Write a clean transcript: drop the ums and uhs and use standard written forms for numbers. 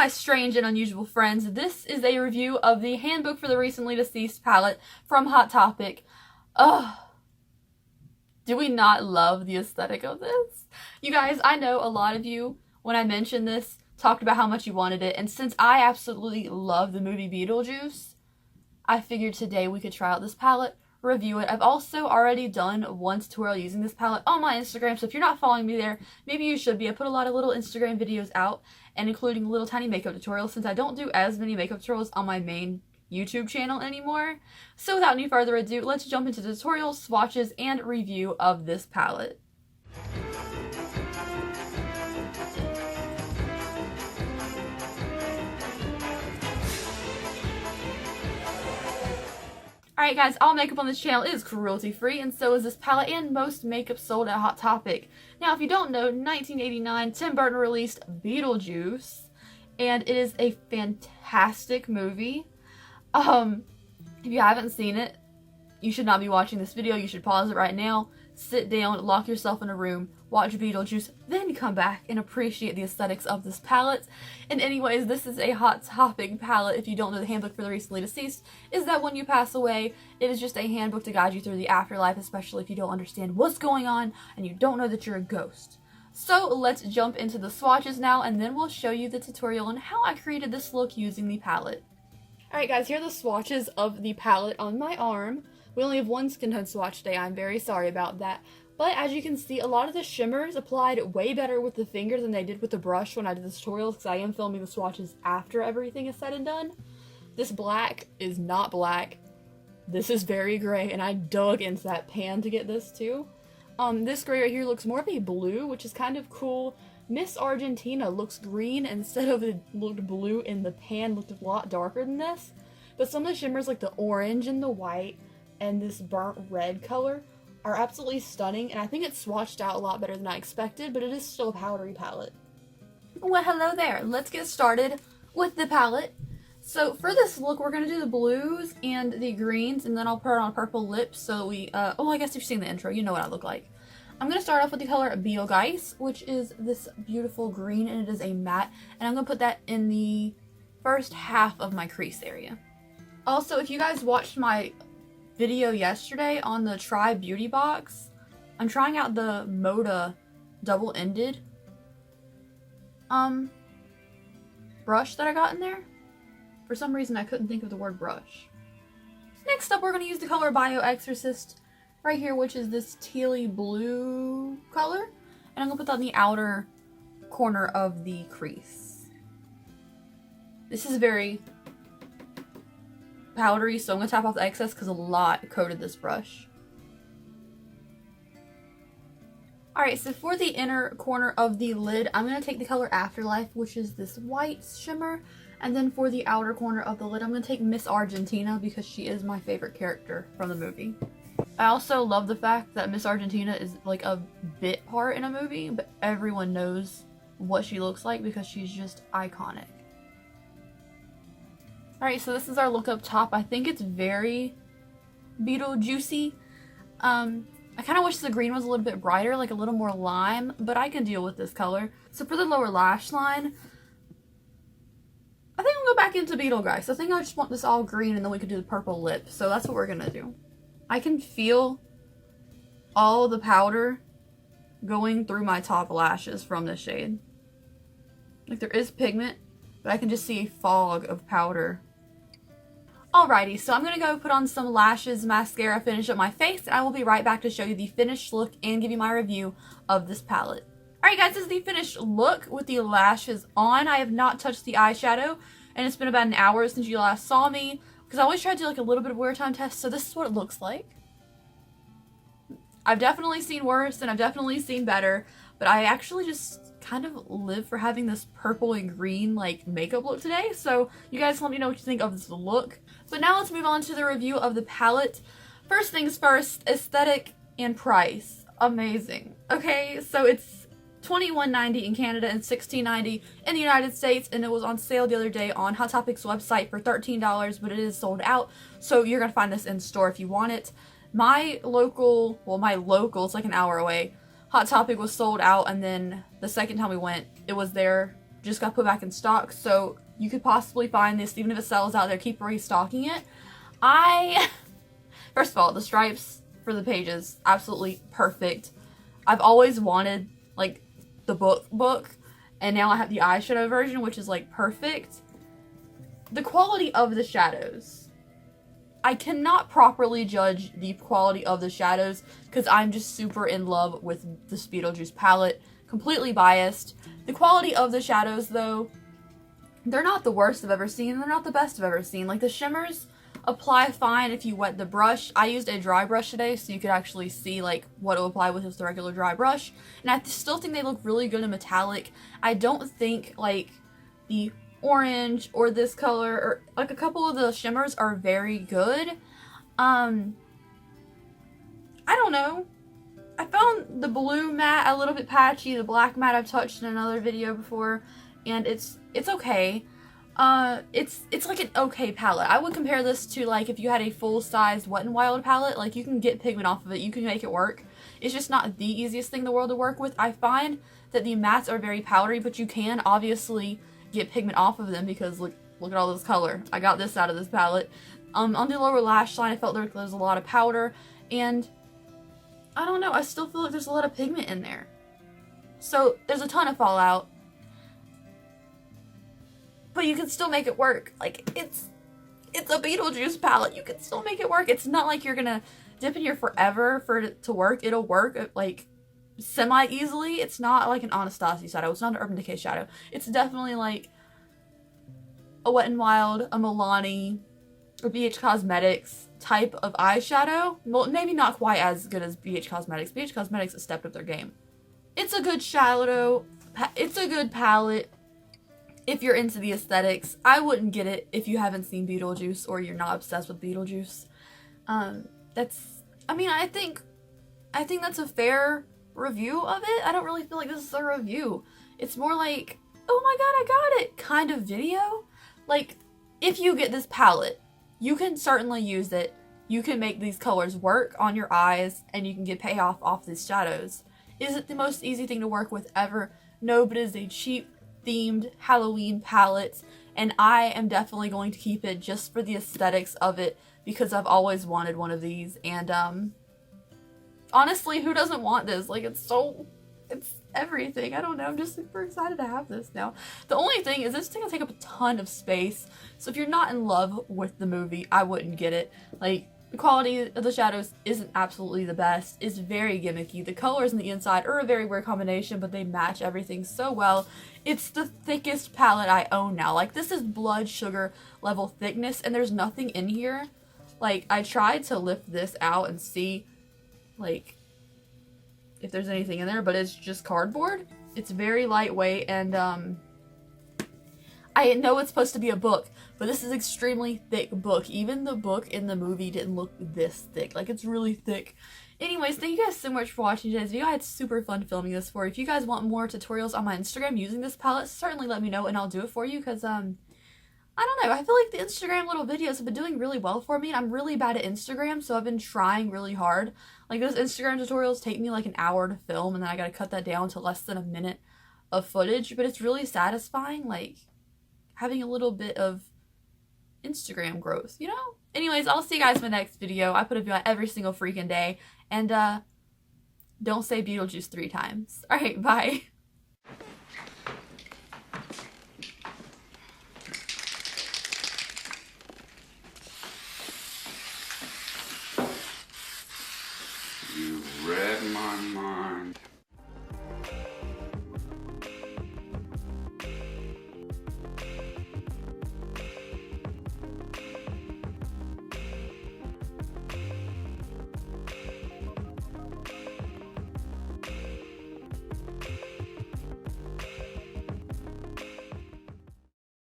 my strange and unusual friends, this is a review of the Handbook for the Recently Deceased palette from Hot Topic. Ugh. Do we not love the aesthetic of this? You guys, I know a lot of you, when I mentioned this, talked about how much you wanted it, and since I absolutely love the movie Beetlejuice, I figured today we could try out this palette, review it. I've also already done one tutorial using this palette on my Instagram, so if you're not following me there, maybe you should be. I put a lot of little Instagram videos out, and including little tiny makeup tutorials, since I don't do as many makeup tutorials on my main YouTube channel anymore. So without any further ado, let's jump into the tutorial, swatches, and review of this palette. Alright guys, all makeup on this channel is cruelty-free, and so is this palette and most makeup sold at Hot Topic. Now, if you don't know, 1989, Tim Burton released Beetlejuice, and it is a fantastic movie. If you haven't seen it, you should not be watching this video. You should pause it right now, sit down, lock yourself in a room, watch Beetlejuice, then come back and appreciate the aesthetics of this palette. And anyways, this is a Hot Topic palette. If you don't know, the Handbook for the Recently Deceased is that when you pass away, it is just a handbook to guide you through the afterlife, especially if you don't understand what's going on and you don't know that you're a ghost. So let's jump into the swatches now, and then we'll show you the tutorial on how I created this look using the palette. Alright guys, here are the swatches of the palette on my arm. We only have one skin tone swatch today. I'm very sorry about that. But as you can see, a lot of the shimmers applied way better with the finger than they did with the brush when I did the tutorial, because I am filming the swatches after everything is said and done. This black is not black. This is very gray, and I dug into that pan to get this too. This gray right here looks more of a blue, which is kind of cool. Miss Argentina looks green instead of it looked blue in the pan, looked a lot darker than this. But some of the shimmers like the orange and the white and this burnt red color are absolutely stunning, and I think it's swatched out a lot better than I expected, but it is still a powdery palette. Well, hello there. Let's get started with the palette. So for this look, we're going to do the blues and the greens, and then I'll put on purple lips so we, oh, I guess if you've seen the intro, you know what I look like. I'm going to start off with the color Beetlejuice, which is this beautiful green, and it is a matte, and I'm going to put that in the first half of my crease area. Also, if you guys watched my video yesterday on the Try Beauty box, I'm trying out the Moda double-ended brush that I got in there. For some reason, I couldn't think of the word brush. Next up, we're going to use the color Bio Exorcist right here, which is this tealy blue color, and I'm going to put that in the outer corner of the crease. This is very powdery, so I'm going to tap off the excess because a lot coated this brush. Alright, so for the inner corner of the lid, I'm going to take the color Afterlife, which is this white shimmer, and then for the outer corner of the lid, I'm going to take Miss Argentina because she is my favorite character from the movie. I also love the fact that Miss Argentina is like a bit part in a movie, but everyone knows what she looks like because she's just iconic. Alright, so this is our look up top. I think it's very Beetlejuicy. I kind of wish the green was a little bit brighter, like a little more lime, but I can deal with this color. So for the lower lash line, I think I'll go back into Beetlejuice. I think I just want this all green, and then we could do the purple lip. So that's what we're going to do. I can feel all the powder going through my top lashes from this shade. Like, there is pigment, but I can just see a fog of powder. Alrighty, so I'm going to go put on some lashes, mascara, finish up my face, and I will be right back to show you the finished look and give you my review of this palette. Alright guys, this is the finished look with the lashes on. I have not touched the eyeshadow, and it's been about an hour since you last saw me, because I always try to do like a little bit of wear time test, so this is what it looks like. I've definitely seen worse, and I've definitely seen better, but I actually just kind of live for having this purple and green like makeup look today, so you guys let me know what you think of this look. But now let's move on to the review of the palette. First things first, aesthetic and price. Amazing. Okay, so it's $21.90 in Canada and $16.90 in the United States, and it was on sale the other day on Hot Topic's website for $13, but it is sold out, so you're gonna find this in store if you want it. My local, it's like an hour away, Hot Topic was sold out, and then the second time we went, it was there just got put back in stock, so you could possibly find this. Even if it sells out there, keep restocking it. First of all, the stripes for the pages, absolutely perfect. I've always wanted, like, the book, and now I have the eyeshadow version, which is, like, perfect. The quality of the shadows. I cannot properly judge the quality of the shadows because I'm just super in love with this Beetlejuice palette. Completely biased. The quality of the shadows, though, they're not the worst I've ever seen. They're not the best I've ever seen. Like, the shimmers apply fine if you wet the brush. I used a dry brush today, so you could actually see, like, what it will apply with just the regular dry brush. And I still think they look really good in metallic. I don't think, like, the orange or this color, or, like, a couple of the shimmers are very good. I don't know. I found the blue matte a little bit patchy. The black matte I've touched in another video before, and it's okay. It's like an okay palette. I would compare this to, like, if you had a full-sized Wet n Wild palette. Like, you can get pigment off of it. You can make it work. It's just not the easiest thing in the world to work with. I find that the mattes are very powdery, but you can obviously get pigment off of them because look at all this color. I got this out of this palette. On the lower lash line, I felt there was a lot of powder, and I don't know, I still feel like there's a lot of pigment in there. So there's a ton of fallout, but you can still make it work. Like, it's a Beetlejuice palette. You can still make it work. It's not like you're gonna dip in here forever for it to work. It'll work, like, semi-easily. It's not like an Anastasia shadow. It's not an Urban Decay shadow. It's definitely like a Wet n Wild, a Milani, or BH Cosmetics type of eyeshadow. Well, maybe not quite as good as BH Cosmetics. BH Cosmetics has stepped up their game. It's a good shadow. It's a good palette if you're into the aesthetics. I wouldn't get it if you haven't seen Beetlejuice or you're not obsessed with Beetlejuice. I think that's a fair review of it. I don't really feel like this is a review. It's more like, oh my god, I got it kind of video. Like, if you get this palette, you can certainly use it. You can make these colors work on your eyes, and you can get payoff off these shadows. Is it the most easy thing to work with ever? No, but it is a cheap themed Halloween palette, and I am definitely going to keep it just for the aesthetics of it because I've always wanted one of these, and honestly, who doesn't want this? Like, it's everything. I don't know. I'm just super excited to have this now. The only thing is this thing will take up a ton of space. So if you're not in love with the movie, I wouldn't get it. Like, the quality of the shadows isn't absolutely the best. It's very gimmicky. The colors on the inside are a very weird combination, but they match everything so well. It's the thickest palette I own now. Like, this is blood sugar level thickness, and there's nothing in here. Like, I tried to lift this out and see, like, if there's anything in there, but it's just cardboard. It's very lightweight, and I know it's supposed to be a book, but this is extremely thick book. Even the book in the movie didn't look this thick. Like, it's really thick. Anyways, thank you guys so much for watching today's video. I had super fun filming this for you. If you guys want more tutorials on my Instagram using this palette, certainly let me know and I'll do it for you, because I don't know, I feel like the Instagram little videos have been doing really well for me, and I'm really bad at Instagram, so I've been trying really hard. Like, those Instagram tutorials take me like an hour to film, and then I gotta cut that down to less than a minute of footage, but it's really satisfying, like, having a little bit of Instagram growth, you know? Anyways, I'll see you guys in my next video. I put a video out every single freaking day, and don't say Beetlejuice 3 times. Alright, bye.